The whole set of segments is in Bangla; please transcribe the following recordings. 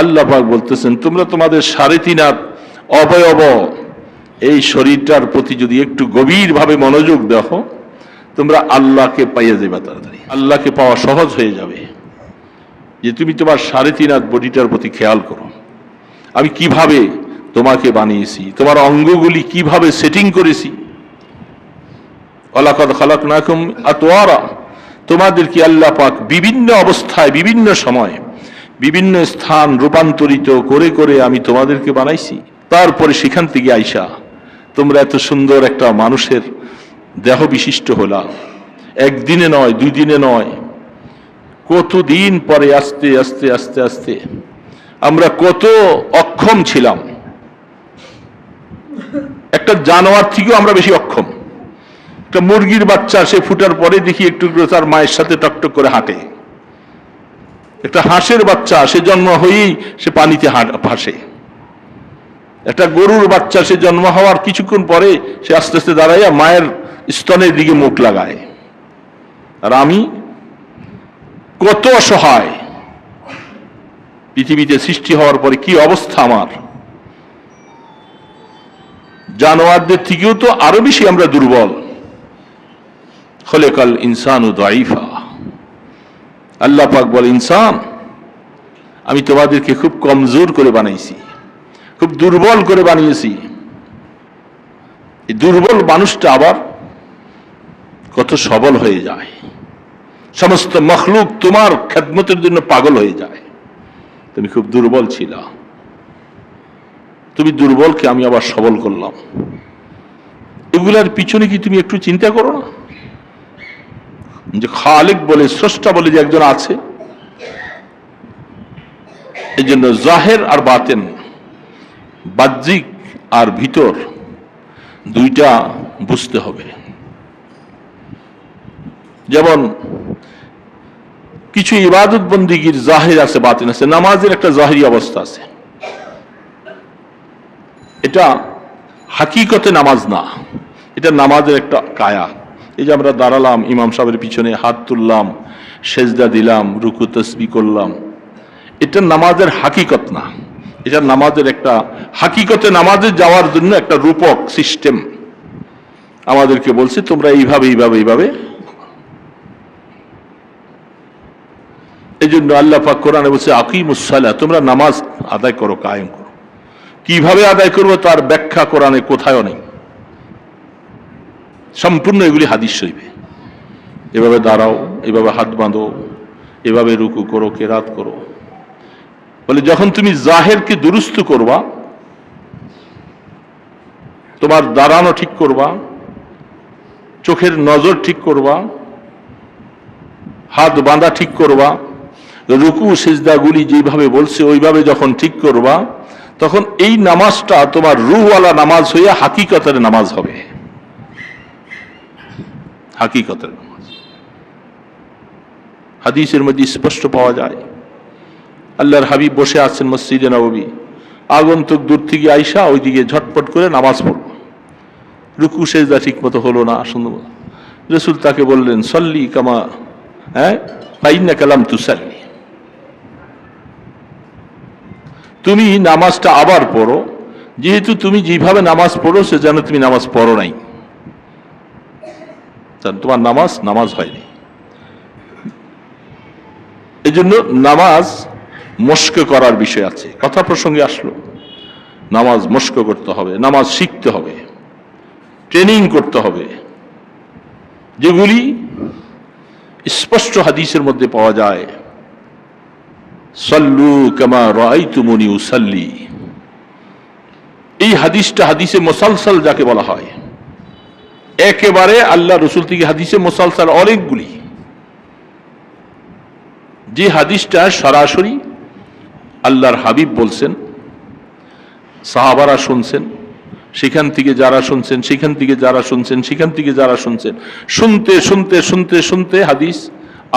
আল্লাহ পাক বলতেছেন, তোমরা তোমাদের 3.5 অবয়ব এই শরীরটার প্রতি যদি একটু গভীরভাবে মনোযোগ দেখো, তোমরা আল্লাহকে পাইয়া যাবে তাড়াতাড়ি। আল্লাহকে পাওয়া সহজ হয়ে যাবে যে তুমি তোমার 3.5 বডিটার প্রতি খেয়াল করো। আমি কিভাবে তোমাকে বানিয়েছি, তোমার অঙ্গগুলি কিভাবে সেটিং করেছি। ওয়ালাকাদ খালাকনাকুম আতওয়ারা, তোমাদেরকে আল্লাহ পাক বিভিন্ন অবস্থায়, বিভিন্ন সময়, বিভিন্ন স্থান রূপান্তরিত করে করে আমি তোমাদেরকে বানাইছি। তারপরে সেখান থেকে আইসা তোমরা এত সুন্দর একটা মানুষের দেহ বিশিষ্ট হলা। একদিনে নয়, 2 দিনে নয়, কতদিন পরে আস্তে আস্তে আস্তে আস্তে আমরা কত অক্ষম ছিলাম। একটা জানোয়ার থেকেও আমরা বেশি অক্ষম। একটা মুরগির বাচ্চা সে ফুটার পরে দেখি একটু তার মায়ের সাথে টকটক করে হাঁটে। একটা হাঁসের বাচ্চা সে জন্ম হয়েই সে পানিতে ভাসে। একটা গরুর বাচ্চা সে জন্ম হওয়ার কিছুক্ষণ পরে সে আস্তে আস্তে দাঁড়াইয়া মায়ের স্তনের দিকে মুখ লাগায়। আর আমি কত অসহায়, পৃথিবীতে সৃষ্টি হওয়ার পরে কি অবস্থা আমার। জানোয়ারদের থেকেও তো আরো বেশি আমরা দুর্বল। খলেকাল ইনসানু দাইফা, আল্লাহ পাক বলে, ইনসান আমি তোমাদেরকে খুব কমজোর করে বানাইছি, খুব দুর্বল করে বানিয়েছি। এই দুর্বল মানুষটা আবার কত সবল হয়ে যায়। সমস্ত মখলুক তোমার খেদমতের জন্য পাগল হয়ে যায়। তুমি খুব দুর্বল ছিলা, তুমি দুর্বলকে আমি আবার সবল করলাম। এগুলার পিছনে কি তুমি একটু চিন্তা করো না যে খালিক বলে, স্রষ্টা বলে যে একজন আছে। এই জন্য জাহের আর বাতেন, বাহ্যিক আর ভিতর, দুইটা বুঝতে হবে। যেমন কিছু ইবাদত বন্দিগির জাহির আছে, বাতিন আছে। নামাজের একটা জাহিরি অবস্থা আছে, এটা হাকিকতে নামাজ না, এটা নামাজের একটা কায়া। এই যে আমরা দাঁড়ালাম, ইমাম সাহেবের পিছনে হাত তুললাম, সেজদা দিলাম, রুকু তাসবিহ করলাম, এটা নামাজের হাকিকত না। এটা নামাজের একটা হাকিকতে নামাজে যাওয়ার জন্য একটা রূপক সিস্টেম আমাদেরকে বলছে, তোমরা এইভাবে এইভাবে এইভাবে। এই জন্য আল্লাহ পাক কোরআনে বলছে, আকিমুস সালাহ, তোমরা নামাজ আদায় করো, কায়েম করো। কিভাবে আদায় করবো তার ব্যাখ্যা কোরআনে কোথায়ও নেই। সম্পূর্ণ এগুলি হাদিস শরীফে। এভাবে দাঁড়াও, এভাবে হাত বাঁধো, এভাবে রুকু করো, কেরাত করো। বলে যখন তুমি জাহেরকে দুরুস্ত করবা, তোমার দাঁড়ানো ঠিক করবা, চোখের নজর ঠিক করবা, হাত বাঁধা ঠিক করবা, রুকু সিজদাগুলি যেভাবে বলছে ওইভাবে যখন ঠিক করবা, তখন এই নামাজটা তোমার রূহওয়ালা নামাজ হইয়া হাকিকতের নামাজ হবে। হাকিকতের নামাজ হাদিসের মধ্যে স্পষ্ট পাওয়া যায়। আল্লাহর হাবিব বসে আছেন মসজিদে নববী, আগন্তুক দূর থেকে আইসা ওইদিকে ঝটপট করে নামাজ পড়ব। রুকু সেজদা ঠিক মতো হলো না, সুন্দর। রাসূল তাকে বললেন, সল্লি কামা ফাইন্নাকা লাম তুসাল্লি, তুমি নামাজটা আবার পড়ো, যেহেতু তুমি যেভাবে নামাজ পড়ো সে যেন তুমি নামাজ পড়ো নাই, তোমার নামাজ হয়নি। এই জন্য নামাজ মস্ক করার বিষয় আছে। কথা প্রসঙ্গে আসলো, নামাজ মস্ক করতে হবে, নামাজ শিখতে হবে, ট্রেনিং করতে হবে, যেগুলি স্পষ্ট হাদিসের মধ্যে পাওয়া যায়। সাল্লু কামা রাআইতুমুনি উসাল্লি, এই হাদিসটা হাদিসে মুসালসাল যাকে বলা হয়, একেবারে আল্লাহ রসুল থেকে হাদিসে মুসালসাল অনেকগুলি। যে হাদিসটা সরাসরি আল্লাহর হাবিব বলছেন, সাহাবারা শুনছেন, সেখান থেকে যারা শুনছেন, সেখান থেকে যারা শুনছেন, সেখান থেকে যারা শুনছেন, শুনতে শুনতে শুনতে শুনতে হাদিস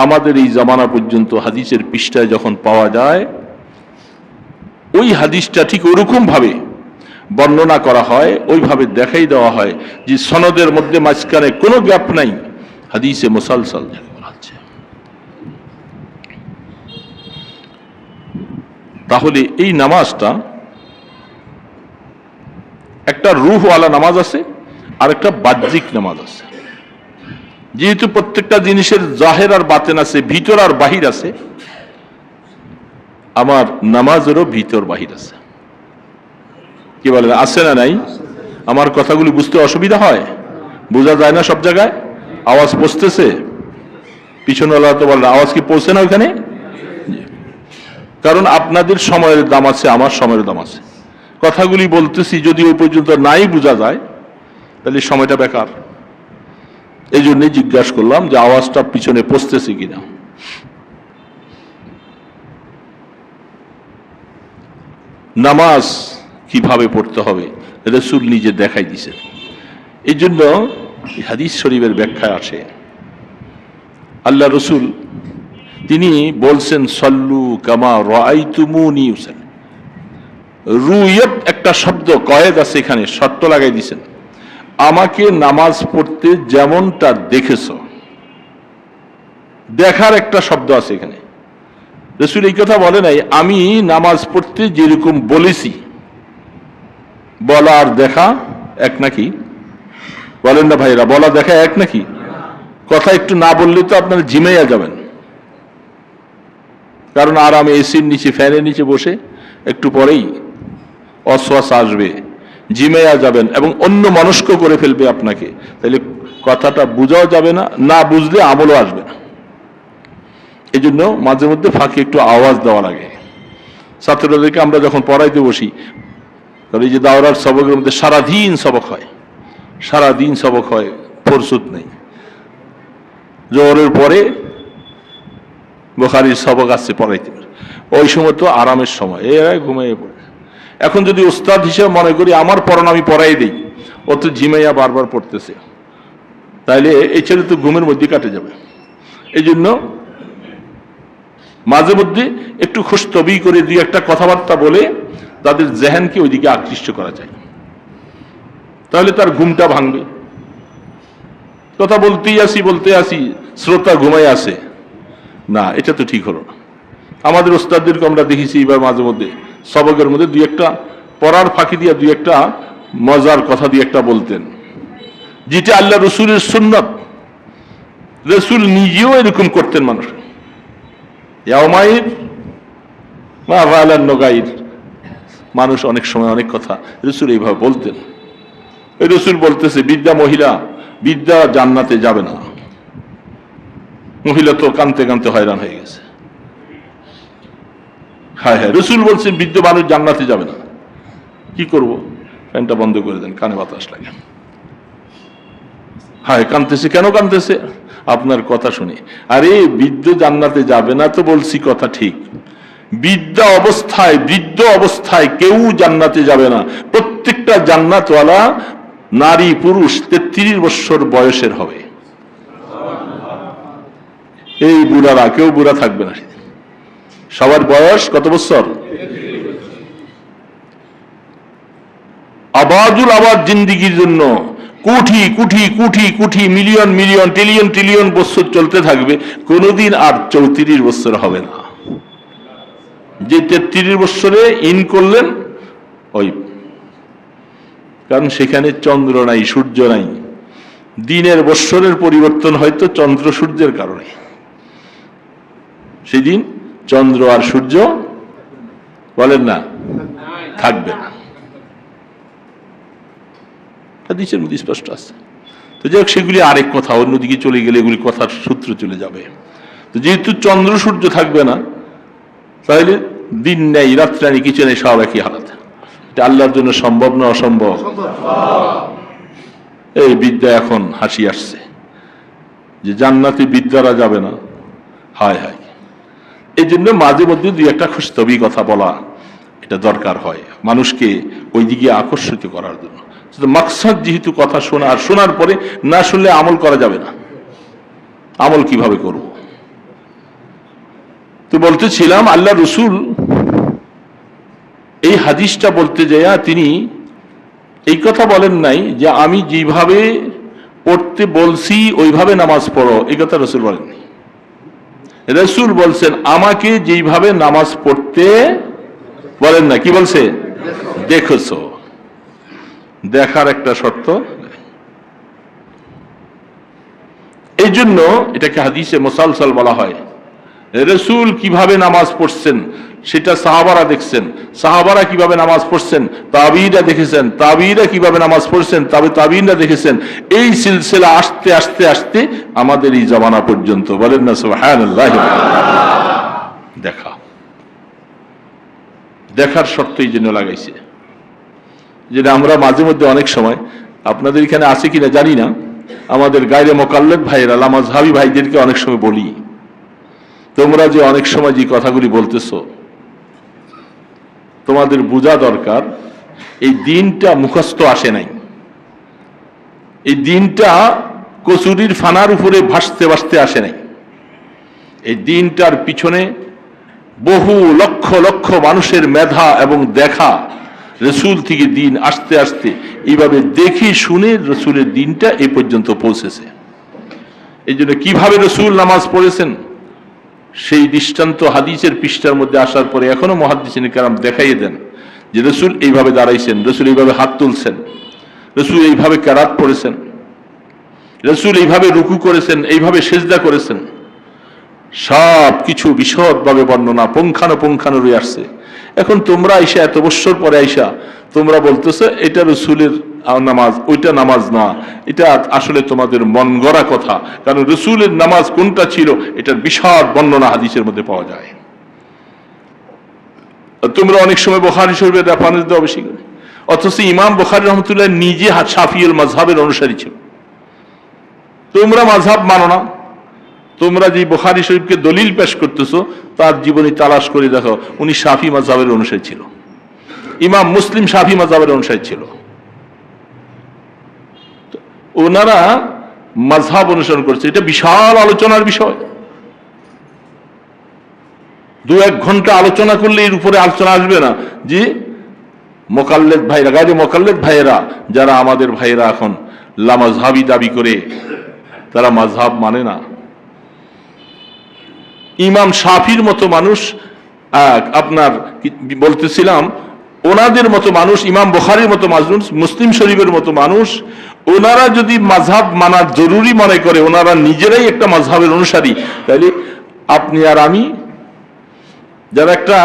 আমাদের এই জামানা পর্যন্ত হাদিসের পৃষ্ঠায় যখন পাওয়া যায়, ওই হাদিসটা ঠিক ওরকম ভাবে বর্ণনা করা হয়, ওইভাবে দেখাই দেওয়া হয় যে সনদের মধ্যে মাঝখানে কোনো গ্যাপ নাই। হাদিসে মুসালসাল যাকে বলা হচ্ছে। তাহলে এই নামাজটা একটা রূহওয়ালা নামাজ আছে আর একটা বাহ্যিক নামাজ আছে। যেহেতু প্রত্যেকটা জিনিসের জাহের আর বাতেন আছে, ভিতর আর বাহির আছে, আমার নামাজেরও ভিতর বাহির আছে। কি বলেন, আছে না নাই? আমার কথাগুলি বুঝতে অসুবিধা হয়? বোঝা যায় না সব জায়গায়? আওয়াজ পৌঁছতেছে? পিছনেওয়ালা তো বলেন আওয়াজ কি পৌঁছে না ওইখানে? কারণ আপনাদের সময়ের দাম আছে, আমার সময়ের দাম আছে। কথাগুলি বলতেছি যদি ওই পর্যন্ত নাই বোঝা যায় তাহলে সময়টা বেকার। এই জন্যই জিজ্ঞাসা করলাম যে আওয়াজটা পিছনে পৌঁছতেছে কিনা। নামাজ কিভাবে পড়তে হবে রাসূল নিজে দেখাই দিয়েছেন। এই জন্য হাদিস শরীফের ব্যাখ্যায় আসে আল্লাহ রসুল তিনি বলছেন সল্লু কামা রাআইতুমুনি উসাল্লি। রুইয়ত একটা শব্দ কয়েদ আছে, এখানে শর্ত লাগাই দিয়েছেন, আমাকে নামাজ পড়তে যেমনটা দেখেছ। দেখার একটা শব্দ আছে এখানে। রাসূল এই কথা বলে নাই আমি নামাজ পড়তে যেরকম বলেছি। বলা আর দেখা এক নাকি? বলেন না ভাইরা, বলা দেখা এক নাকি? কথা একটু না বললে তো আপনারা ঝিমাইয়া যাবেন। কারণ আরামে এসির নিচে ফ্যানের নিচে বসে একটু পরেই অশ্বাস আসবে, ঝিমাইয়া যাবেন এবং অন্য মনস্ক করে ফেলবে আপনাকে। তাহলে কথাটা বোঝাও যাবে না, না বুঝলে আমলও আসবে না। এই জন্য মাঝে মধ্যে ফাঁকে একটু আওয়াজ দেওয়া লাগে। ছাত্রদেরকে আমরা যখন পড়াইতে বসি, কারণ এই যে দাওরার সবকের মধ্যে সারাদিন সবক হয়, সারাদিন সবক হয়, ফুরসত নেই। জোহরের পরে বুখারীর সবক আসছে পড়াইতে, ওই সময় তো আরামের সময়, এরা ঘুমিয়ে পড়ে। এখন যদি উস্তাদ হিসেবে মনে করি আমার পড়ানো আমি পড়াই দিই, ও তো ঝিমাইয়া বারবার পড়তেছে, তাইলে এই ছেলে তো ঘুমের মধ্যে কাটে যাবে। এই জন্য মাঝে মধ্যে একটু খুশতবি করে দুই একটা কথাবার্তা বলে তাদের জেহেনকে ওইদিকে আকৃষ্ট করা যায়, তাহলে তার ঘুমটা ভাঙবে। কথা বলতেই আসি শ্রোতা ঘুমাই আসে না, এটা তো ঠিক হলো না। আমাদের ওস্তাদদেরকে আমরা দেখেছি এবার মাঝে মধ্যে সবকের মধ্যে দুই একটা পড়ার ফাঁকি দিয়ে দুই একটা মজার কথা দিয়ে একটা বলতেন, যেটা আল্লাহ রসুলের সুন্নাত। রসুল নিজেও এরকম করতেন। মানুষ অনেক সময় অনেক কথা রসুল এইভাবে বলতেন। ওই রসুল বলতেছে বিদ্যা মহিলা, বিদ্যা জান্নাতে যাবে না। মহিলা তো কানতে কানতে হয়রান হয়ে গেছে। হ্যাঁ হ্যাঁ, রসুল বলছেন বিদ্যা মানুষ জান্নাতে যাবে না। কি করব? ফ্যানটা বন্ধ করে দেন, কানে বাতাস লাগে। হ্যাঁ, কানতেছে। কেন কানতেছে? আপনার কথা শুনে। আরে বিদ্যা জান্নাতে যাবে না তো বলছি, কথা ঠিক। বিদ্যা অবস্থায়, বৃদ্ধ অবস্থায় কেউ জান্নাতে যাবে না। প্রত্যেকটা জান্নাতওয়ালা নারী পুরুষ 33 বছর বয়সের হবে। এই বুড়ারা কেউ বুড়া থাকবে না, সবার বয়স কত বছর? আবাদুল আবাদ জিন্দিগির জন্য crore crore crore crore million million trillion trillion বছর চলতে থাকবে, কোনোদিন আর 34 বছর হবে না। যে 33 বছরে ইন করলেন ওই, কারণ সেখানে চন্দ্র নাই, সূর্য নাই। দিনের বৎসরের পরিবর্তন হয়তো চন্দ্র সূর্যের কারণে। সেদিন চন্দ্র আর সূর্য বলেন না থাকবে না, হাদিসের মধ্যে স্পষ্ট আছে। তো যাই হোক, সেগুলি আরেক কথা, অন্যদিকে চলে গেলে এগুলি কথার সূত্র চলে যাবে। তো যেহেতু চন্দ্র সূর্য থাকবে না, তাহলে দিন নেই রাত্রি নেই, কিছু নেই, সব একই হালাত। এটা আল্লাহর জন্য সম্ভব না অসম্ভব? এই বিদ্যা এখন হাসি আসছে যে জান্নাতে বিদ্যারা যাবে না। হায় হায়, এই জন্য মাঝে মধ্যে দুই একটা খুশতবি কথা বলা এটা দরকার হয়, মানুষকে ওই দিকে আকর্ষিত করার জন্য। মাকসাদ যেহেতু কথা শোনা, আর শোনার পরে না শুনলে আমল করা যাবে না। আমল কিভাবে করব? তো বলতেছিলাম আল্লাহ রসুল এই হাদিসটা বলতে যাইয়া তিনি এই কথা বলেন নাই যে আমি যেভাবে পড়তে বলছি ওইভাবে নামাজ পড়ো, এই কথা রসুল বলেননি। রসুল বলছেন আমাকে যেইভাবে নামাজ পড়তে বলেন না, কি বলছে? দেখেছো। দেখার একটা শর্ত। এই জন্য এটাকে হাদিসে মুসালসাল বলা হয়। রাসূল কিভাবে নামাজ পড়ছেন সেটা সাহাবারা দেখছেন, সাহাবারা কিভাবে নামাজ পড়ছেন তাবিঈরা দেখেছেন, তাবিঈরা কিভাবে নামাজ পড়ছেন তাবিঈরা দেখেছেন। এই সিলসিলা আস্তে আস্তে আস্তে আমাদের এই জামানা পর্যন্ত। বলেন না সুবহানাল্লাহ। দেখার শর্ত এই জন্য লাগাইছে, যেটা আমরা মাঝে মধ্যে অনেক সময়, আপনাদের এখানে আছে কিনা জানি না, আমাদের গায়রে মোকাল্লেদ ভাইয়েরা লামাজহাবি ভাইদেরকে অনেক সময় বলি, তোমরা যে অনেক সময় যে কথাগুলি বলতেছ, তোমাদের বোঝা দরকার এই দিনটা মুখস্থ আসে নাই। এই দিনটা কচুরির ফানার উপরে ভাসতে ভাসতে আসে নাই। এই দিনটার পিছনে বহু লক্ষ লক্ষ মানুষের মেধা এবং দেখা, রসুল থেকে দিন আস্তে আস্তে এইভাবে দেখে শুনে রসুলের দিনটা এই পর্যন্ত পৌঁছেছে। এই জন্য কিভাবে রসুল নামাজ পড়েছেন সেই দৃষ্টান্ত হাদিসের পৃষ্ঠার মধ্যে আসার পরে এখনো মুহাদ্দিসিন কেরাম দেখাইয়ে দেন যে রসুল এইভাবে দাঁড়াইছেন, রসুল এইভাবে হাত তুলছেন, রসুল এইভাবে কেরাত পড়েছেন, রসুল এইভাবে রুকু করেছেন, এইভাবে সেজদা করেছেন। সব কিছু বিশদভাবে বর্ণনা পুঙ্খানুপুঙ্খানু রয়ে আসছে। এখন তোমরা আইসা এত বছর পরে আইসা তোমরা বলতেছো এটা রসুলের নামাজ, ওইটা নামাজ না। এটা আসলে তোমাদের মন গড়া কথা, কারণ রসুলের নামাজ কোনটা ছিল এটার বিশদ বর্ণনা হাদিসের মধ্যে পাওয়া যায়। তোমরা অনেক সময় বুখারী শরীফের রেফারেন্স দাও বেশি করে, অথচ ইমাম বুখারী রহমতুল্লাহ নিজে শাফিউল মাযহাবের অনুসারী ছিল। তোমরা মাযহাব মানো না, তোমরা যে বুখারী শরীফকে দলিল পেশ করতেছো তার জীবনী তালাশ করে দেখো, উনি শাফি মাযহাবের অনুসারী ছিল। ইমাম মুসলিম শাফি মাযহাবের অনুসারী ছিল। ওনারা মাযহাব অনুসরণ করছে, এটা বিশাল আলোচনার বিষয়। 2-1 ঘন্টা আলোচনা করলে এর উপরে আলোচনা আসবে না। যে মোকাল্লেদ ভাইরা, গায়রে মোকাল্লেদ ভাইয়েরা, যারা আমাদের ভাইয়েরা এখন লামাযহাবি দাবি করে, তারা মাযহাব মানে না। ইমাম শাফির মতো মানুষ, আপনার বলতেছিলাম ওনাদের মতো মানুষ, ইমাম বুখারীর মতো মানুষ, মুসলিম শরীফের মতো মানুষ, ওনারা যদি মাযহাব মানা জরুরি মনে করে, ওনারা নিজেরাই একটা মাযহাবের অনুসারী, তাহলে আপনি আর আমি যারা একটা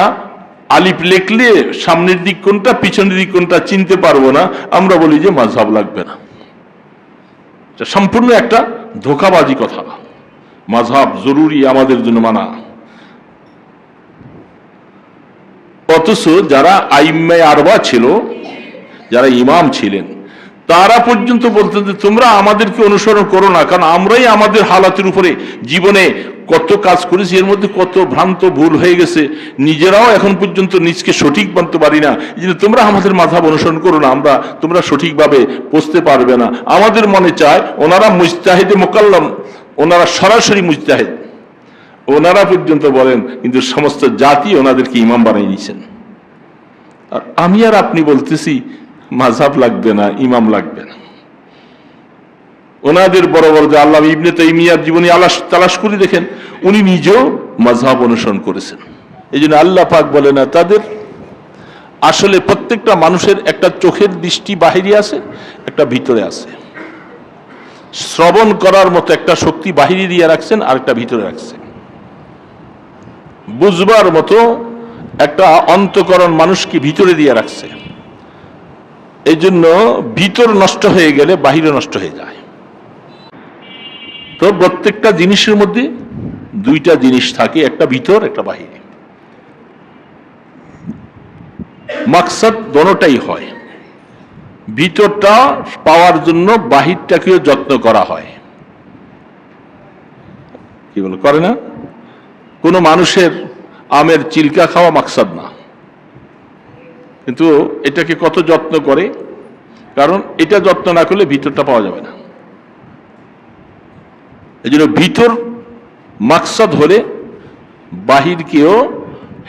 আলিফ লিখলে সামনের দিক কোনটা পিছনের দিক কোনটা চিনতে পারবো না, আমরা বলি যে মাযহাব লাগবে না। এটা সম্পূর্ণ একটা ধোঁকাবাজি কথা। মাযহাব জরুরি আমাদের জন্য মানা। অথচ যারা আইম্মায়ে আরবা ছিল, যারা ইমাম ছিলেন, তারা পর্যন্ত বলতেন যে তোমরা আমাদেরকে অনুসরণ করো না, কারণ আমরাই আমাদের হালাতের উপরে জীবনে কত কাজ করেছি, এর মধ্যে কত ভ্রান্ত ভুল হয়ে গেছে, নিজেরাও এখন পর্যন্ত নিজকে সঠিক মানতে পারি না। এই জন্য তোমরা আমাদের মাযহাব অনুসরণ করো না, তোমরা সঠিকভাবে বুঝতে পারবে না। আমাদের মনে চায় ওনারা মুজতাহিদে মুকাল্লাম, ওনারা সরাসরি মুজতাহিদ, ওনারা পর্যন্ত বলেন, কিন্তু সমস্ত জাতি ওনাদেরকে ইমাম বানিয়ে দিয়েছেন। আর আমি আর আপনি বলতেছি মাযহাব লাগবে না, ইমাম লাগবে না। ওনাদের বড় বড় যে আল্লামা ইবনে তাইমিয়ার জীবনী তালাশ করে দেখেন, উনি নিজেও মাযহাব অনুসরণ করেছেন। এই জন্য আল্লাহ পাক বলে না, তাদের আসলে প্রত্যেকটা মানুষের একটা চোখের দৃষ্টি বাহিরে আছে, একটা ভিতরে আছে। শ্রবণ করার মতো একটা শক্তি বাহিরে দিয়ে রাখছেন, আর একটা ভিতরে রাখছেন। বুঝবার মতো একটা অন্তঃকরণ মানুষকে ভিতরে দিয়ে রাখছে। এই জন্য ভিতর নষ্ট হয়ে গেলে বাহিরে নষ্ট হয়ে যায়। তো প্রত্যেকটা জিনিসের মধ্যে 2টা জিনিস থাকে, একটা ভিতর একটা বাহিরে। মাকসাদ দোনোটাই হয়। ভিতরটা পাওয়ার জন্য বাহিরটাকেও যত্ন করা হয়। কি বলে করে না? কোনো মানুষের আমের চিলকা খাওয়া মাকসাদ না, কিন্তু এটাকে কত যত্ন করে, কারণ এটা যত্ন না করলে ভিতরটা পাওয়া যাবে না। এই জন্য ভিতর মাকসাদ হলে বাহিরকেও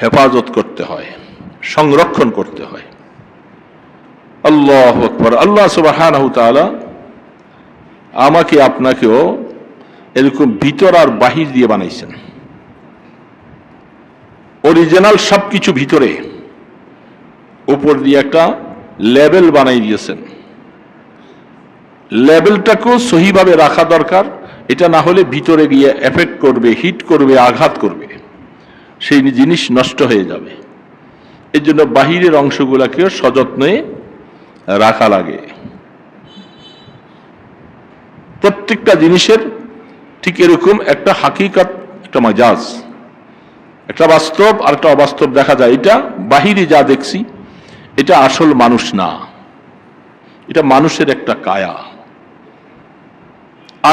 হেফাজত করতে হয়, সংরক্ষণ করতে হয়। আল্লাহু আকবার। আল্লাহ সুবহানাহু ওয়া তাআলা আমাকে আপনাকেও এরকম ভিতর আর বাহির দিয়ে বানাইছেন। অরিজিনাল সবকিছু ভিতরে, উপর দিয়ে একটা লেবেল বানাই দিয়েছেন। লেবেলটাকেও সহিভাবে রাখা দরকার, এটা না হলে ভিতরে গিয়ে এফেক্ট করবে, হিট করবে, আঘাত করবে, সেই জিনিস নষ্ট হয়ে যাবে। এর জন্য বাহিরের অংশগুলাকেও সযত্নে রাখা লাগে। প্রত্যেকটা জিনিসের ঠিক এরকম একটা হাকিকত, একটা মাজাজ, একটা বাস্তব আর একটা অবাস্তব দেখা যায়। এটা বাহিরে যা দেখছি এটা আসল মানুষ না, এটা মানুষের একটা কায়া।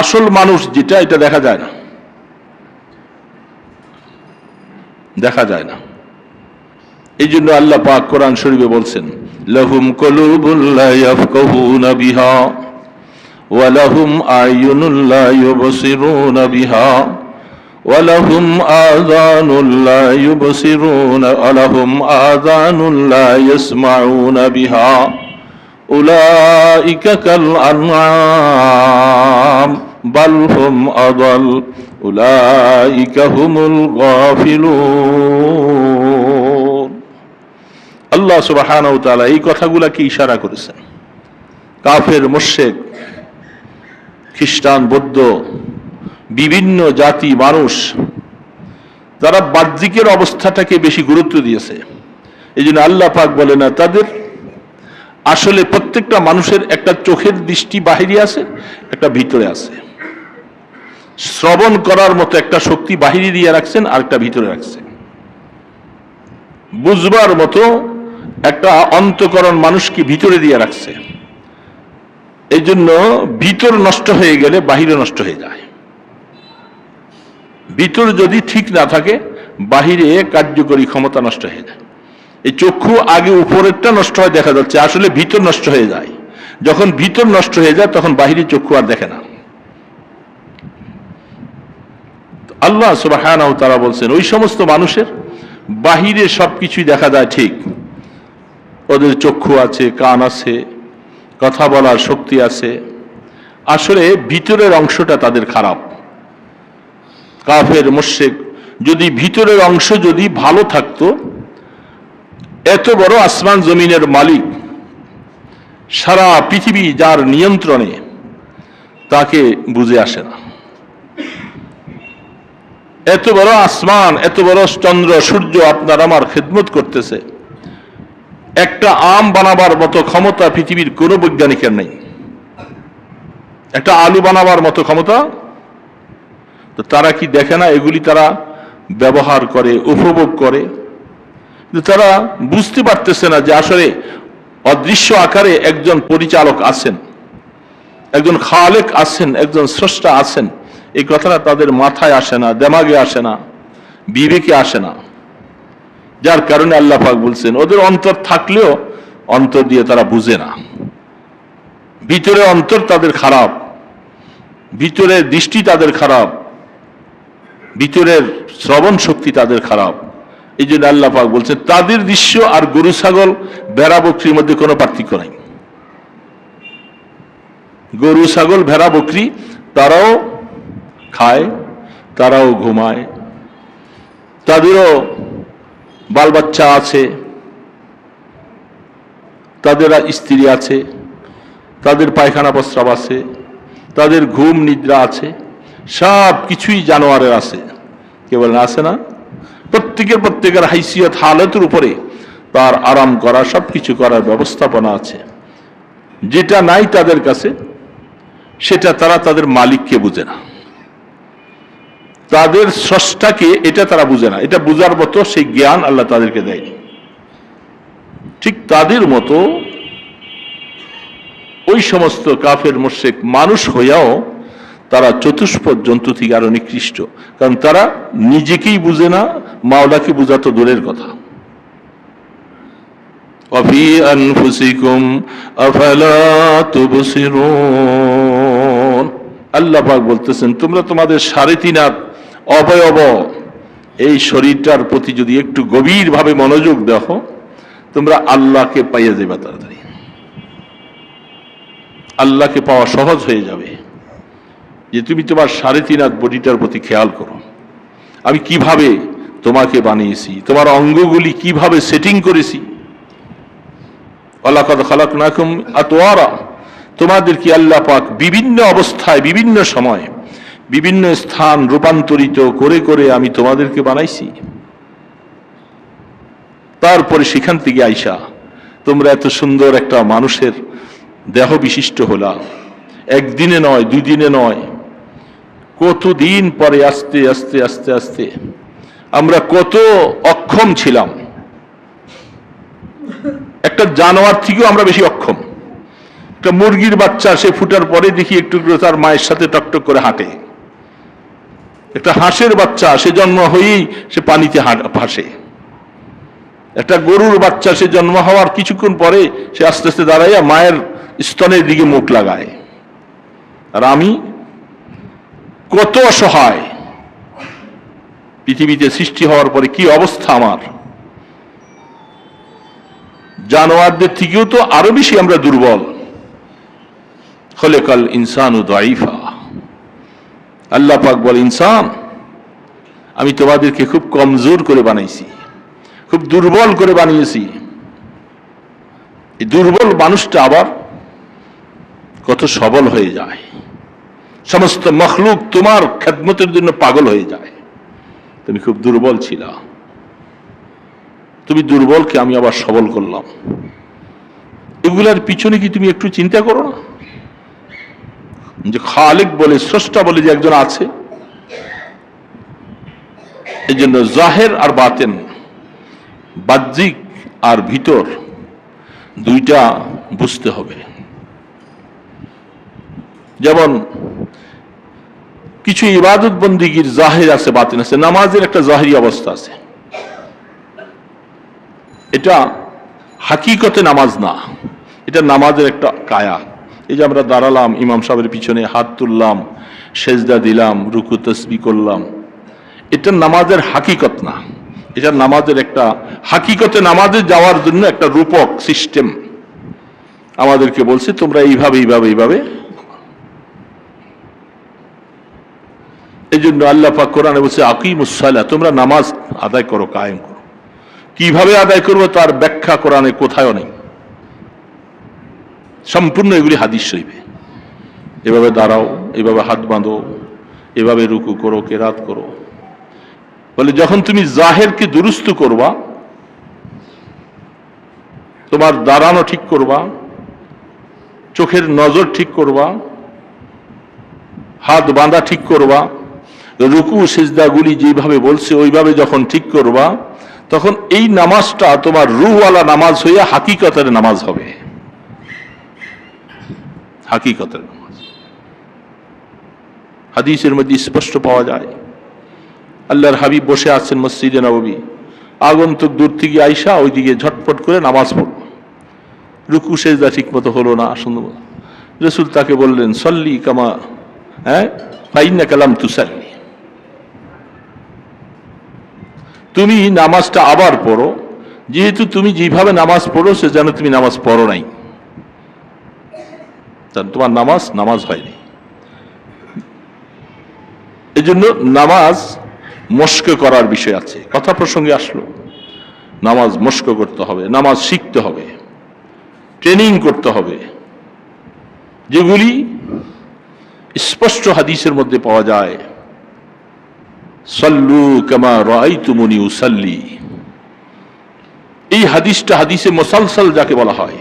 আসল মানুষ যেটা, এটা দেখা যায় না, দেখা যায় না। এই জন্য আল্লাহ পাক কোরআন শরীফে বলছেন, লাহুম কুলুবুন লা ইয়াফকাহুনা বিহা ওয়া লাহুম আ'য়ুনুন লা ইউবসিরুনা বিহা ওয়া লাহুম আযানুন লা ইউবসিরুনা ওয়া লাহুম আযানুন লা ইয়াসমাউনা বিহা উলাইকা কাল আনআম বাল হুম আদাল উলাইকা হুমুল গাফিলুন। আল্লাহ সুবহানাহু ওয়া তাআলা এই কথাগুলোকে ইশারা করেছেন। কাফের, মুশরিক, খ্রিস্টান, বৌদ্ধ, বিভিন্ন জাতি মানুষ, তারা বাহ্যিকের অবস্থাটাকে বেশি গুরুত্ব দিয়েছে। এই জন্য আল্লাহ পাক বলে না, তাদের আসলে প্রত্যেকটা মানুষের একটা চোখের দৃষ্টি বাহিরে আছে, একটা ভিতরে আছে। শ্রবণ করার মতো একটা শক্তি বাহিরে দিয়ে রাখছেন, আর একটা ভিতরে রাখছেন। বুঝবার মতো একটা অন্তঃকরণ মানুষকে ভিতরে দিয়ে রাখছে। এই জন্য ভিতর নষ্ট হয়ে গেলে বাহিরে নষ্ট হয়ে যায়। ভিতর যদি ঠিক না থাকে, বাহিরে কার্যকরী ক্ষমতা নষ্ট হয়ে যায়। এই চক্ষু আগে উপরেরটা নষ্ট হয় দেখা যাচ্ছে, আসলে ভিতর নষ্ট হয়ে যায়। যখন ভিতর নষ্ট হয়ে যায় তখন বাহিরে চক্ষু আর দেখে না। আল্লাহ সুবহানাহু ওয়া তাআলা বলছেন, ওই সমস্ত মানুষের বাহিরে সবকিছুই দেখা যায় ঠিক, ওদের চক্ষু আছে, কান আছে, কথা বলার শক্তি আছে, আসলে ভিতরের অংশটা তাদের খারাপ। কাফের, মুশরিক, যদি ভিতরের অংশ যদি ভালো থাকতো, এত বড় আসমান জমিনের মালিক, সারা পৃথিবী যার নিয়ন্ত্রণে, তাকে বুঝে আসে না। এত বড় আসমান, এত বড় চন্দ্র সূর্য আপনার আমার খেদমত করতেছে, একটা আম বানাবার মতো ক্ষমতা পৃথিবীর কোনো বৈজ্ঞানিকের নেই। একটা আলু বানাবার মতো ক্ষমতা, তো তারা কি দেখে না? এগুলি তারা ব্যবহার করে, উপভোগ করে, কিন্তু তারা বুঝতে পারতেছে না যে আসলে অদৃশ্য আকারে একজন পরিচালক আছেন, একজন খালেক আছেন, একজন স্রষ্টা আছেন। এই কথাটা তাদের মাথায় আসে না, দেমাগে আসে না, বিবেকে আসে না। যার কারণে আল্লাহ পাক বলছেন, ওদের অন্তর থাকলেও অন্তর দিয়ে তারা বুঝে না। ভিতরে অন্তর তাদের খারাপ, ভিতরের দৃষ্টি তাদের খারাপ, ভিতরের শ্রবণ শক্তি তাদের খারাপ। এই জন্য আল্লাহ পাক বলছেন, তাদের দৃশ্য আর গরু, ছাগল, ভেড়া, বকরির মধ্যে কোনো পার্থক্য নাই। গরু, ছাগল, ভেড়া, বকরি তারাও খায়, তারাও ঘুমায়, তাদেরও বাল বাচ্চা আছে, তাদের স্ত্রী আছে, তাদের পায়খানা প্রস্রাব আছে, তাদের ঘুম নিদ্রা আছে, সব কিছুই জানোয়ারের আছে। কে বলেন আছে না? প্রত্যেকের হাইসিয়ত, হালতের উপরে তার আরাম করা, সবকিছু করার ব্যবস্থাপনা আছে। যেটা নাই তাদের কাছে, সেটা তারা তাদের মালিককে বুঝে না, তাদের স্রষ্টাকে এটা তারা বুঝে না। এটা বুঝার মতো সেই জ্ঞান আল্লাহ তাদেরকে দেয়নি। ঠিক তাদের মতো ওই সমস্ত কাফের, মুশরিক মানুষ হইয়াও তারা চতুষ্পদ জন্তু থেকে আরো নিকৃষ্ট, কারণ তারা নিজেকেই বুঝে না, মাওলাকে বুঝা তো দূরের কথা। ওয়াফি আনফুসিকুম আফালা তুবসিরুন, আল্লাহ পাক বলতেছেন, তোমরা তোমাদের 3.5 অবয়ব, এই শরীরটার প্রতি যদি একটু গভীরভাবে মনোযোগ দেখো, তোমরা আল্লাহকে পাইয়া যাবে তাড়াতাড়ি। আল্লাহকে পাওয়া সহজ হয়ে যাবে যে তুমি তোমার 3.5 বডিটার প্রতি খেয়াল করো। আমি কিভাবে তোমাকে বানিয়েছি, তোমার অঙ্গগুলি কিভাবে সেটিং করেছি, ওয়ালাকাদ খালাকনাকুম আতওয়ারা, তোমাদেরকে আল্লাহ পাক বিভিন্ন অবস্থায়, বিভিন্ন সময়, বিভিন্ন স্থান রূপান্তরিত করে করে আমি তোমাদেরকে বানাইছি। তারপরে সেখান থেকে আইসা তোমরা এত সুন্দর একটা মানুষের দেহ বিশিষ্ট হলা। একদিনে নয়, দুই দিনে নয়, কতদিন পরে আস্তে আস্তে আস্তে আস্তে আমরা কত অক্ষম ছিলাম। একটা জানোয়ার থেকেও আমরা বেশি অক্ষম। একটা মুরগির বাচ্চা সে ফুটার পরে দেখি একটু তার মায়ের সাথে টকটক করে হাঁটে। একটা হাঁসের বাচ্চা সে জন্ম হয়েই সে পানিতে ভাসে। একটা গরুর বাচ্চা সে জন্ম হওয়ার কিছুক্ষণ পরে সে আস্তে আস্তে দাঁড়াইয়া মায়ের স্তনের দিকে মুখ লাগায়। আর আমি কত অসহায়, পৃথিবীতে সৃষ্টি হওয়ার পরে কি অবস্থা আমার। জানোয়ারদের থেকেও তো আরো বেশি আমরা দুর্বল। খলেকাল ইনসানু দাইফা, আল্লাহ পাক বলে ইনসান আমি তোমাদেরকে খুব কমজোর করে বানাইছি, খুব দুর্বল করে বানিয়েছি। এই দুর্বল মানুষটা আবার কত সবল হয়ে যায়। সমস্ত মখলুক তোমার খেদমতের জন্য পাগল হয়ে যায়। তুমি খুব দুর্বল ছিলা, তুমি দুর্বলকে আমি আবার সবল করলাম। এগুলার পিছনে কি তুমি একটু চিন্তা করো না যে খালিক বলে, স্রষ্টা বলে যে একজন আছে। এই জন্য জাহের আর বাতেন, বাহ্যিক আর ভিতর, দুইটা বুঝতে হবে। যেমন কিছু ইবাদত বন্দিগির জাহির আছে, বাতিন আছে। নামাজের একটা জাহিরি অবস্থা আছে, এটা হাকিকতে নামাজ না, এটা নামাজের একটা কায়া। এই যে আমরা দাঁড়ালাম, ইমাম সাহেবের পিছনে হাত তুললাম, সেজদা দিলাম, রুকু তাসবিহ করলাম, এটা নামাজের হাকিকত না। এটা নামাজের একটা হাকিকতে নামাজে যাওয়ার জন্য একটা রূপক সিস্টেম আমাদেরকে বলছে তোমরা এইভাবে এইভাবে এইভাবে। এই জন্য আল্লাহ পাক কোরআনে বলছে আকিমুস সালাহ, তোমরা নামাজ আদায় করো, কায়েম করো। কিভাবে আদায় করবো তার ব্যাখ্যা কোরআনে কোথাও নেই, সম্পূর্ণ এগুলি হাদিস শরীফে। এভাবে দাঁড়াও, এভাবে হাত বাঁধো, এভাবে রুকু করো, কেরাত করো। বলে যখন তুমি জাহেরকে দুরুস্ত করবা, তোমার দাঁড়ানো ঠিক করবা, চোখের নজর ঠিক করবা, হাত বাঁধা ঠিক করবা, রুকু সিজদাগুলি যেভাবে বলছে ওইভাবে যখন ঠিক করবা, তখন এই নামাজটা তোমার রূহওয়ালা নামাজ হইয়া হাকিকতের নামাজ হবে। হাকিকতের নামাজ হাদিসের মধ্যে স্পষ্ট পাওয়া যায়। আল্লাহর হাবিব বসে আছেন মসজিদে নববী, আগন্তুক দূর থেকে আইসা ওইদিকে ঝটপট করে নামাজ পড়ল। রুকু সেজদা ঠিক মতো হলো না, সুন্দর। রাসূল তাকে বললেন সল্লি কামা ফাইন্না কালাম তুসাল্লি, তুমি নামাজটা আবার পড়ো, যেহেতু তুমি যেভাবে নামাজ পড়ো সে যেন তুমি নামাজ পড়ো নাই, তোমার নামাজ হয়নি। এই জন্য নামাজ মস্ক করার বিষয় আছে। কথা প্রসঙ্গে আসলো, নামাজ মস্ক করতে হবে, নামাজ শিখতে হবে, ট্রেনিং করতে হবে, যেগুলি স্পষ্ট হাদিসের মধ্যে পাওয়া যায়। সাল্লু কামা রাআইতুমুনি উসাল্লি, এই হাদিসটা হাদিসে মুসালসাল যাকে বলা হয়,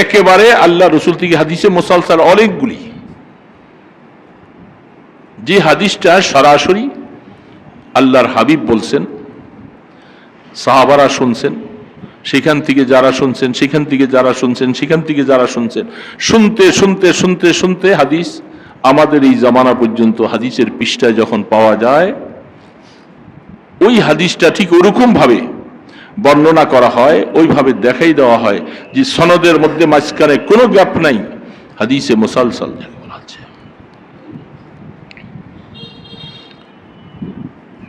একেবারে আল্লাহ রসুল থেকে হাদিসে মুসালসাল অনেকগুলি। যে হাদিসটা সরাসরি আল্লাহর হাবিব বলছেন, সাহাবারা শুনছেন, সেখান থেকে যারা শুনছেন, সেখান থেকে যারা শুনছেন, সেখান থেকে যারা শুনছেন, শুনতে শুনতে শুনতে শুনতে হাদিস আমাদের এই জামানা পর্যন্ত হাদিসের পৃষ্ঠায় যখন পাওয়া যায়, ওই হাদিসটা ঠিক ওরকম ভাবে বর্ণনা করা হয়, ওইভাবে দেখাই দেওয়া হয় যে সনদের মধ্যে মাঝখানে কোনো গ্যাপ নাই। হাদিসে মুসালসাল যাকে বলা হচ্ছে।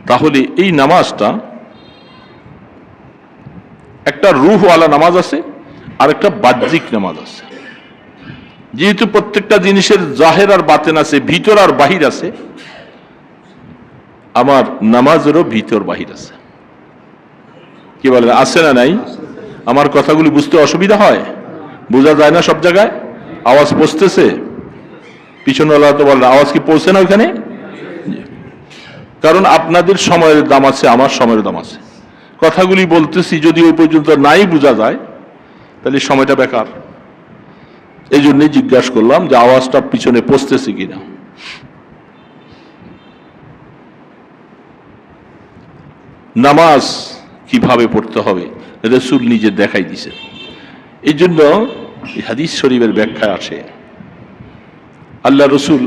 তাহলে এই নামাজটা একটা রূহওয়ালা নামাজ আছে আর একটা বাহ্যিক নামাজ আছে। যেহেতু প্রত্যেকটা জিনিসের জাহের আর বাতেন আছে, ভিতর আর বাহির আছে, আমার নামাজেরও ভিতর বাহির আছে। কি বলেন, আছে না নাই? আমার কথাগুলি বুঝতে অসুবিধা হয়? বোঝা যায় না সব জায়গায়? আওয়াজ পৌঁছতেছে? পিছনওয়ালা তো বলেন আওয়াজ কি পৌঁছে না ওইখানে? কারণ আপনাদের সময়ের দাম আছে, আমার সময়ের দাম আছে। কথাগুলি বলতেছি যদি ওই পর্যন্ত নাই বোঝা যায় তাহলে সময়টা বেকার। এই জন্যই জিজ্ঞাসা করলাম যে আওয়াজটা পিছনে পৌঁছতেছে কিনা। নামাজ কিভাবে পড়তে হবে রাসূল নিজে দেখাই দিয়েছেন। এই জন্য হাদিস শরীফের ব্যাখ্যায় আসে আল্লাহ রসুল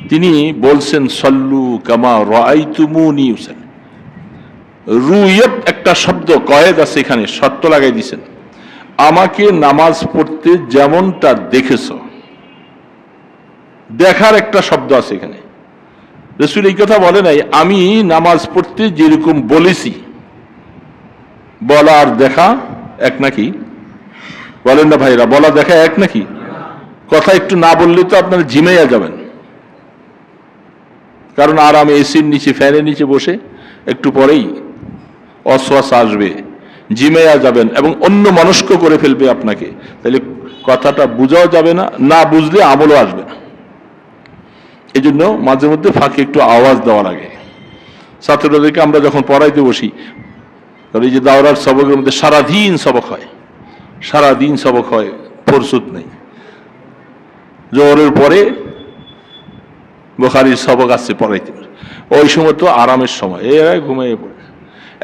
তিনি বলছেন সল্লু কামা রাআইতুমুনি উসাল্লি। রুইয়ত একটা শব্দ কয়েদ আছে, এখানে শর্ত লাগাই দিয়েছেন, আমাকে নামাজ পড়তে যেমনটা দেখেছ। দেখার একটা শব্দ আছে এখানে। রাসূল এই কথা বলে নাই আমি নামাজ পড়তে যেরকম বলেছি। বলা আর দেখা এক নাকি? বলেন না ভাইরা, বলা দেখা এক নাকি? কথা একটু না বললে তো আপনারা ঝিমাইয়া যাবেন। কারণ আরামে এসির নিচে ফ্যানের নিচে বসে একটু পরেই অশ্বাস আসবে, ঝিমাইয়া যাবেন এবং অন্য মনস্ক করে ফেলবে আপনাকে। তাহলে কথাটা বোঝাও যাবে না, না বুঝলে আমলও আসবে না। এই জন্য মাঝে মধ্যে ফাঁকে একটু আওয়াজ দেওয়া লাগে। ছাত্রদেরকে আমরা যখন পড়াইতে বসি, এই যে দাওরার সবকের মধ্যে সারাদিন সবক হয়, সারাদিন সবক হয়, ফুরসত নেই। জোহরের পরে বুখারীর সবক আসছে পড়াইতে, ওই সময় তো আরামের সময়, এরা ঘুমাইয়ে পড়ে।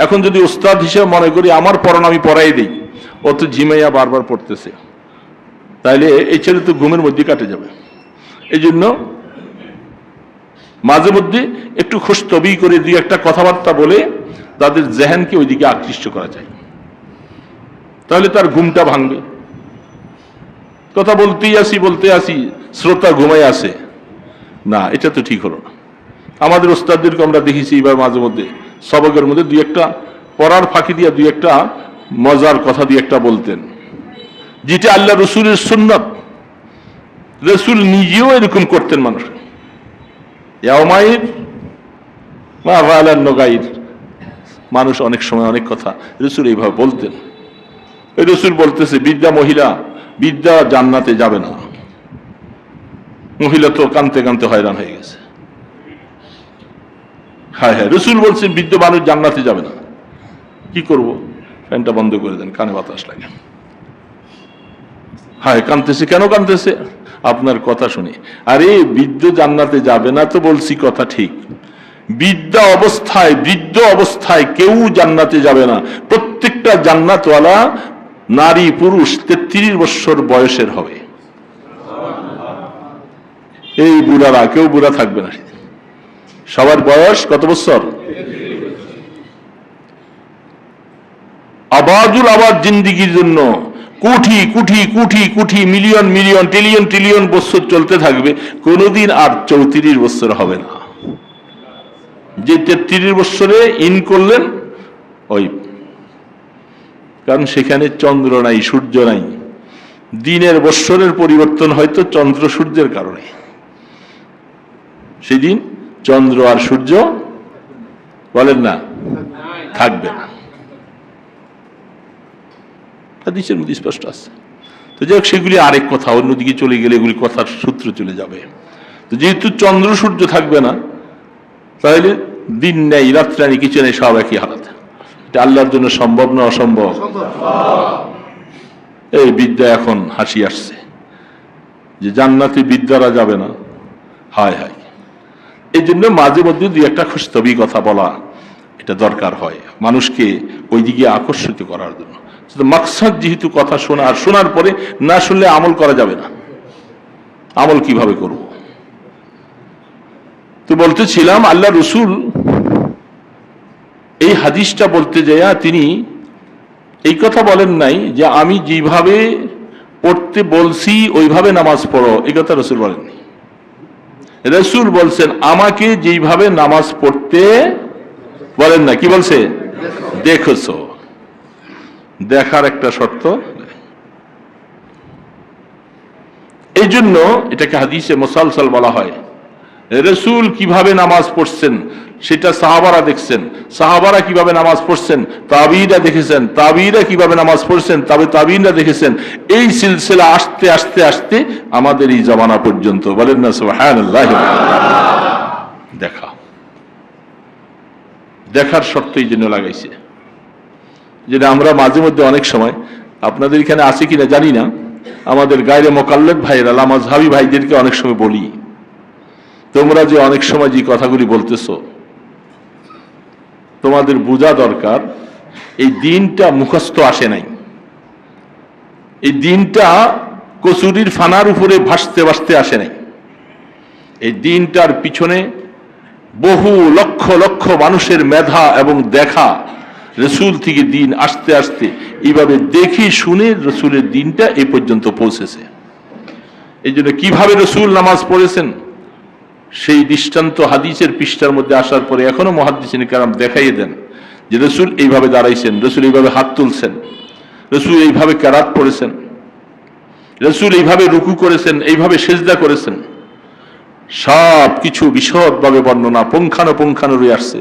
এখন যদি উস্তাদ হিসেবে মনে করি আমার পড়ানো আমি পড়াই দিই, ও তো ঝিমাইয়া বারবার পড়তেছে, তাইলে এই ছেলে তো ঘুমের মধ্যে কাটে যাবে। এই জন্য মাঝে মধ্যে একটু খুশতবি করে দুই একটা কথাবার্তা বলে তাদের জেহেনকে ওইদিকে আকৃষ্ট করা যায়, তাহলে তার ঘুমটা ভাঙবে। কথা বলতেই আসি শ্রোতা ঘুমাই আসে না, এটা তো ঠিক হলো না। আমাদের ওস্তাদদেরকে আমরা দেখেছি এবার মাঝে মধ্যে সবকের মধ্যে দুই একটা পড়ার ফাঁকি দিয়ে দুই একটা মজার কথা দিয়ে একটা বলতেন, যেটা আল্লাহ রসুলের সুন্নাত। রসুল নিজেও এরকম করতেন। মানুষ মানুষ অনেক সময় অনেক কথা রসুল এইভাবে বলতেন। ওই রসুল বলতেছে মহিলা বিদ্যা জান্নাতে যাবে না। মহিলা তো কানতে কানতে হয়রান হয়ে গেছে। হ্যাঁ হ্যাঁ, রসুল বলছে বৃদ্ধ মানুষ জান্নাতে যাবে না। কি করব? ফ্যানটা বন্ধ করে দেন, কানে বাতাস লাগে। হ্যাঁ, কানতেছে। কেন কানতেছে? আপনার কথা শুনে। আরে বৃদ্ধ জান্নাতে যাবে না তো বলছি, কথা ঠিক। বৃদ্ধ অবস্থায় কেউ জান্নাতে যাবে না। প্রত্যেকটা জান্নাতওয়ালা নারী পুরুষ 33 বছর বয়সের হবে। এই বুড়ারা কেউ বুড়া থাকবে না, সবার বয়স কত বছর? আবাদুল আবাদ জিন্দিগির জন্য crore crore crore crore million million trillion trillion বছর চলতে থাকবে, কোনোদিন আর 34 বছর হবে না। যে 33 বছরে ইন করলেন ওই, কারণ সেখানে চন্দ্র নাই, সূর্য নাই। দিনের বৎসরের পরিবর্তন হয়তো চন্দ্র সূর্যের কারণে। সেদিন চন্দ্র আর সূর্য বলেন না থাকবে না, হাদিসের মধ্যে স্পষ্ট আছে। তো যাই হোক, সেগুলি আরেক কথা, অন্যদিকে চলে গেলে এগুলি কথার সূত্র চলে যাবে। তো যেহেতু চন্দ্র সূর্য থাকবে না, তাহলে দিন নেই রাত্রে নেই, কিছু নেই, সব একই হালাত। এটা আল্লাহর জন্য সম্ভব না অসম্ভব? এই বিদ্যা এখন হাসি আসছে যে জান্নাতে বিদ্যারা যাবে না। হায় হায়, এই জন্য মাঝে মধ্যে দুই একটা খুশতবি কথা বলা এটা দরকার হয়, মানুষকে ওই দিকে আকর্ষিত করার জন্য। মাকসাদ যেহেতু কথা শোনা, আর শোনার পরে না শুনলে আমল করা যাবে না। আমল কিভাবে করব? তো বলতেছিলাম আল্লাহ রসুল এই হাদিসটা বলতে যাইয়া তিনি এই কথা বলেন নাই যে আমি যেভাবে পড়তে বলছি ওইভাবে নামাজ পড়ো, এই কথা রসুল বলেননি। রসুল বলছেন আমাকে যেভাবে নামাজ পড়তে বলেন না, কি বলছে? দেখেছো। দেখার একটা শর্ত। এই জন্য এটাকে হাদিসে মুসালসাল বলা হয়। রাসূল কিভাবে নামাজ পড়ছেন সেটা সাহাবারা দেখছেন, সাহাবারা কিভাবে নামাজ পড়ছেন তাবিঈরা দেখেছেন, তাবিঈরা কিভাবে নামাজ পড়ছেন তাবিঈরা দেখেছেন। এই সিলসিলা আস্তে আস্তে আস্তে আমাদের এই জামানা পর্যন্ত, বলেন না সুবহানাল্লাহ। দেখার শর্ত এই জন্য লাগাইছে, যেটা আমরা মাঝে মধ্যে অনেক সময়, আপনাদের এখানে আছে কিনা জানি না, আমাদের গায়রে মোকাল্লেদ ভাইরা লামাযহাবী ভাইদেরকে অনেক সময় বলি, তোমরা যে অনেক সময় যে কথাগুলি বলতেছো, তোমাদের বোঝা দরকার এই দিনটা মুখস্থ আসে নাই, এই দিনটা কচুরির ফানার উপরে ভাসতে ভাসতে আসে নাই। এই দিনটার পিছনে বহু লক্ষ লক্ষ মানুষের মেধা এবং দেখা, রসুল থেকে দিন আস্তে আস্তে এইভাবে দেখে শুনে রসুলের দিনটা এই পর্যন্ত পৌঁছেছে। এই জন্য কিভাবে রসুল নামাজ পড়েছেন সেই দৃষ্টান্ত হাদিসের পৃষ্ঠার মধ্যে আসার পরে এখনো মুহাদ্দিসিন কেরাম দেখাইয়ে দেন যে রসুল এইভাবে দাঁড়াইছেন, রসুল এইভাবে হাত তুলছেন, রসুল এইভাবে কেরাত পড়েছেন, রসুল এইভাবে রুকু করেছেন, এইভাবে সেজদা করেছেন। সব কিছু বিশদভাবে বর্ণনা পুঙ্খানুপুঙ্খানু রয়ে আসছে।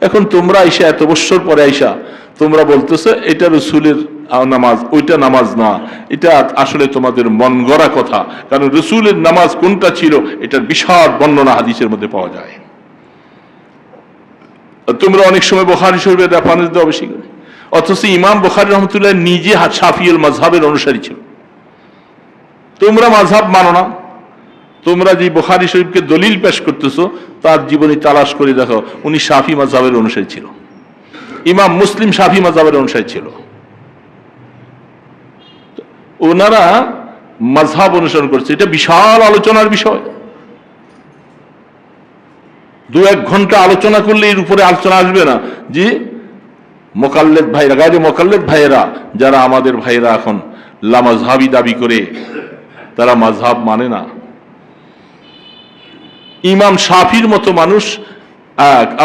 এখন তোমরা আইসা এত বছর পরে আইসা তোমরা বলতেছো এটা রসুলের নামাজ, ওইটা নামাজ না, এটা আসলে তোমাদের মন গড়া কথা, কারণ রসুলের নামাজ কোনটা ছিল এটার বিশদ বর্ণনা হাদিসের মধ্যে পাওয়া যায়। তোমরা অনেক সময় বুখারী শরীফের রেফারেন্স দাও বেশি করে, অথচ ইমাম বুখারী রাহমাতুল্লাহ নিজে শাফিঈল মাযহাবের অনুসারী ছিল। তোমরা মাযহাব মানো না, তোমরা যে বুখারী শরীফকে দলিল পেশ করতেছো তার জীবনী তালাশ করে দেখো, উনি শাফি মাযহাবের অনুসারী ছিল। ইমাম মুসলিম শাফি মাযহাবের অনুসারী ছিল। ওনারা মাযহাব অনুসরণ করছে, এটা বিশাল আলোচনার বিষয়। 2-1 ঘন্টা আলোচনা করলে এর উপরে আলোচনা আসবে না। যে মোকাল্লেদ ভাইরা, গায়রে মোকাল্লেদ ভাইয়েরা, যারা আমাদের ভাইয়েরা এখন লামাযহাবী দাবি করে, তারা মাযহাব মানে না। ইমাম শাফির মতো মানুষ,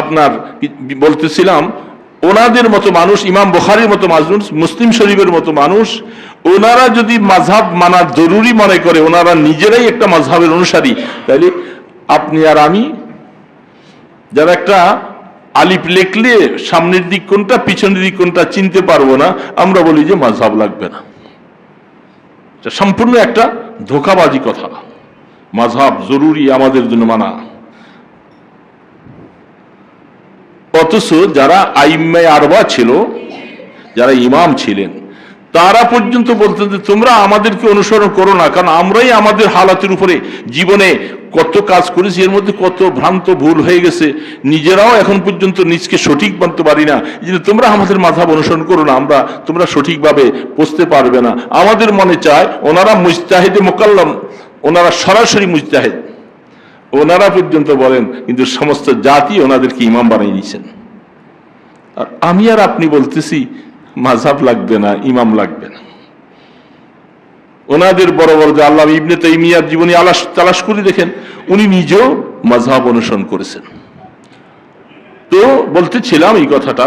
আপনার বলতেছিলাম ওনাদের মতো মানুষ, ইমাম বুখারীর মতো মানুষ, মুসলিম শরীফের মতো মানুষ, ওনারা যদি মাযহাব মানা জরুরি মনে করে, ওনারা নিজেরাই একটা মাযহাবের অনুসারী, তাহলে আপনি আর আমি যারা একটা আলিফ লিখলে সামনের দিক কোনটা পিছনের দিক কোনটা চিনতে পারবো না, আমরা বলি যে মাযহাব লাগবে না। সম্পূর্ণ একটা ধোঁকাবাজি কথা। মাযহাব জরুরি আমাদের জন্য মানা। অথচ যারা আইম্মায়ে আরবা ছিল, যারা ইমাম ছিলেন, তারা পর্যন্ত বলতেন যে তোমরা আমাদেরকে অনুসরণ করো না, কারণ আমরাই আমাদের হালাতের উপরে জীবনে কত কাজ করেছি, এর মধ্যে কত ভ্রান্ত ভুল হয়ে গেছে, নিজেরাও এখন পর্যন্ত নিজকে সঠিক মানতে পারি না। এই জন্য তোমরা আমাদের মাযহাব অনুসরণ করো না, তোমরা সঠিকভাবে বুঝতে পারবে না। আমাদের মনে চায় ওনারা মুজতাহিদে মুকাল্লাম, ওনারা সরাসরি মুজতাহিদ, ওনারা পর্যন্ত বলেন, কিন্তু সমস্ত জাতি ওনাদেরকে ইমাম বানিয়ে দিয়েছেন। আর আমি আর আপনি বলতেছি মাযহাব লাগবে না, ইমাম লাগবে না। ওনাদের বড় বড় যে আল্লামা ইবনে তাইমিয়ার জীবনী তালাশ করে দেখেন, উনি নিজেও মাযহাব অনুসরণ করেছেন। তো বলতেছিলাম এই কথাটা,